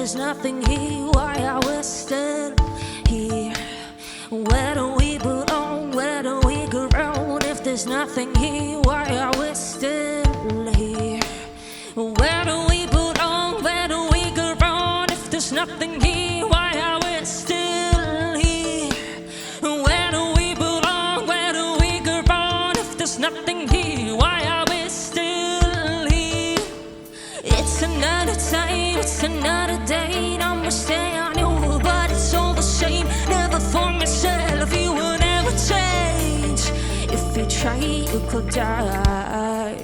there's nothing here, why are we still here? Where do we belong, where do we go wrong? If there's nothing here, why are we still here? Where do we belong, where do we go wrong? If there's nothing here, why are we still here? Where do we belong, where do we go wrong? If there's nothing here, why are we still here? It's another time, it's another day. I'm gonna stay on you, but it's all the same. Never for myself, you will never change. If you try, you could die.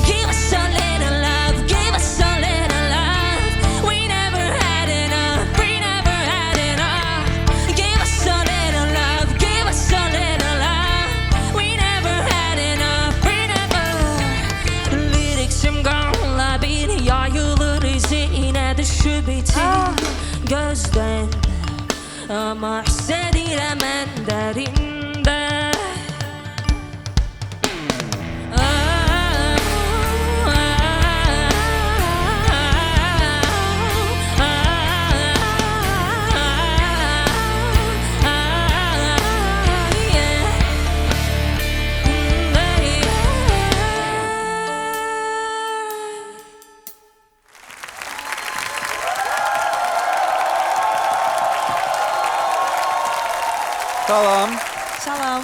Give us a little love, give us a little love. We never had enough, we never had enough. Give us a little love, give us a little love. We never had enough, we never. Liriksim kanla bir yayılır izine düşüp bitir gözden. Ama hissediyorum en derinde. Salam, Salam.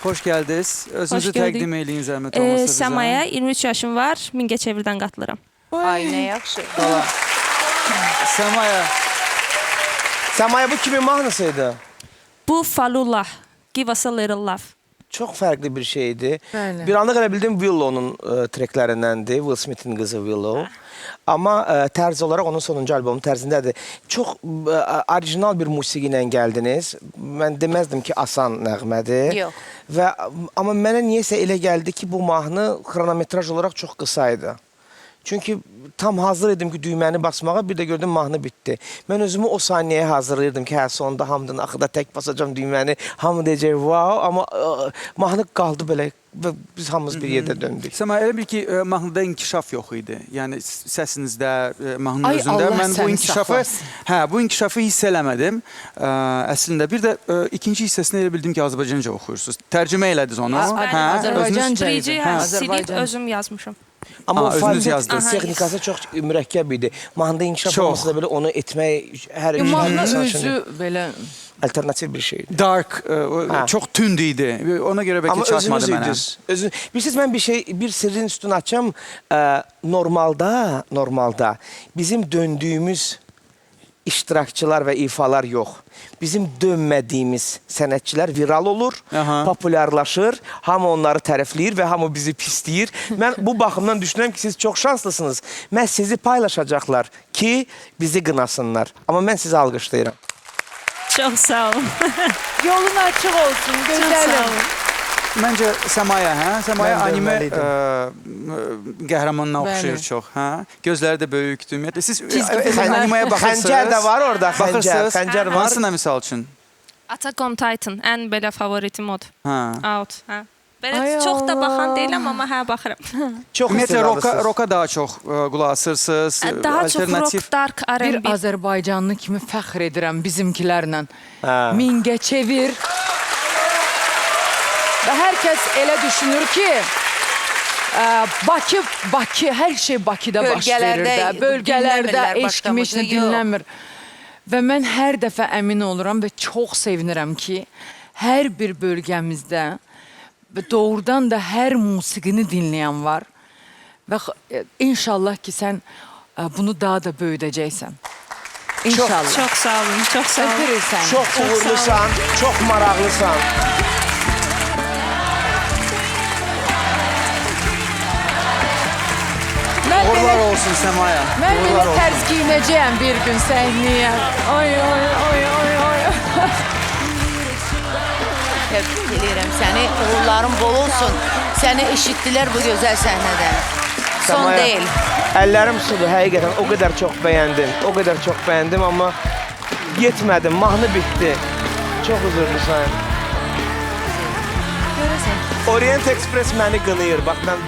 xoş gəldiniz. Özünüzü Xoş gördük. təqdim eləyin zəhmət olmasa bizə. Səmaya 23 yaşım var. Mingəçevirdən qatılıram. Ay nə yaxşı. Salam. Səmaya, Səmaya bu kimin mahnısıydı? Bu Falullah. Give us a little love. Çok farklı bir şeydi. Bəli. Bir anda elə bildim Willow'un treklərindəndir. Will Smith'in qızı Willow. Ama tərz olarak onun sonuncu albomu tərzindədir. Çox orijinal bir musiqi ilə gəldiniz. Mən deməzdim ki, asan nəğmədir. Yox. Amma mənə niyəsə elə gəldi ki, bu mahnı xronometraj olarak çox qısaydı. Çünkü tam hazır idim ki, düyməni basmağa, bir de gördüm mahnı bitti. Mən özümü o saniyəyə hazırlayırdım ki, hə, sonunda hamının axıda tək basacağım düyməni, hamı deyəcək, wow, amma mahnı qaldı belə və biz hamımız bir yerdə döndük. Səmaya, elə bil ki, mahnıda inkişaf yox idi. Yəni səsinizdə, mahnının Ay, özündə. Allah Mən bu səni inkişafı, saxlasın. bu inkişafı hiss eləmədim. Əslində, bir də ikinci hissəsini elə bildim ki, Azərbaycanca oxuyursunuz. Tərcümə elədiniz onu. Azərbaycanca Bridge'i idi. silib Azərbaycan. özüm yazmışım. Amma o özünüz falset yazdınız. texnikası çox mürəkkəb idi. Mahnıda inkişaf Çox. olmasa da belə onu etmək hər Mahnı üçün özü belə alternativ bir şeydi. Dark, çox tünd idi. Ona görə Amma bəlkə çatmadı özünüz mənə. idiniz. Bilirsiniz, mən bir sirrin üstünü açacağım. Normalda bizim döndüğümüz iştirakçılar ve ifalar yok. Bizim dönmediğimiz sənətçilər viral olur, Aha. popularlaşır, hamı onları tərəfləyir və hamı bizi pisləyir. Mən bu baxımdan düşünürəm ki, siz çox şanslısınız. Mən sizi paylaşacaqlar ki, bizi qınasınlar. Amma mən sizi alqışlayıram. Çox sağ olun. yolun açıq olsun, Çox sağ gözəlim. olun. Məncə Səmaya, Səmaya Mən anime dönməliydim. qəhrəmanına Bəli. oxşayır çox, Gözləri də böyükdür. Ümumiyyətlə siz filmlər. animaya baxırsınız. Xəncər də var orada, xəncər. Baxırsınız. Xəncər var. Hansına misal üçün? Attack on Titan ən belə favoritim odur. Out, hə. Belə Ay çox da Allah. baxan deyiləm, amma hə baxıram. Çox Ümumiyyətlə istedadlısınız. roka daha çox qulaq asırsınız. Daha çox Alternativ. rock, dark, Bir R&B. Azərbaycanlı kimi fəxr edirəm bizimkilərlə. Hə. Mingəçevir. Və hər kəs elə düşünür ki, Bakı, hər şey Bakıda baş verir də. Bölgələrdə dinləmirlər eşq başqamızı, meşni yox. dinləmir. Və mən hər dəfə əmin oluram və çox sevinirəm ki, hər bir bölgəmizdə və doğrudan da hər musiqini dinləyən var. Və inşallah ki, sən bunu daha da böyüdəcəksən. İnşallah. Çox sağ olun, çox sağ olun. Öpürük səni. Çok uğurlusan, çok maraqlısan. Uğurlar olsun Səmaya. Mən Uğurlar belə olsun. tərz giyinəcəyəm bir gün səhnəyə. Ay. Təbrik edirəm səni. Uğurların bol olsun. Səni eşitdilər bu gözəl səhnədən. Son Səmaya, deyil. Əllərim sudur, həqiqətən o qədər çox bəyəndim. O qədər çox bəyəndim, amma yetmədim, mahnı bitdi. Çox üzürlüsən. Orient Express məni qınayır. Bax, mən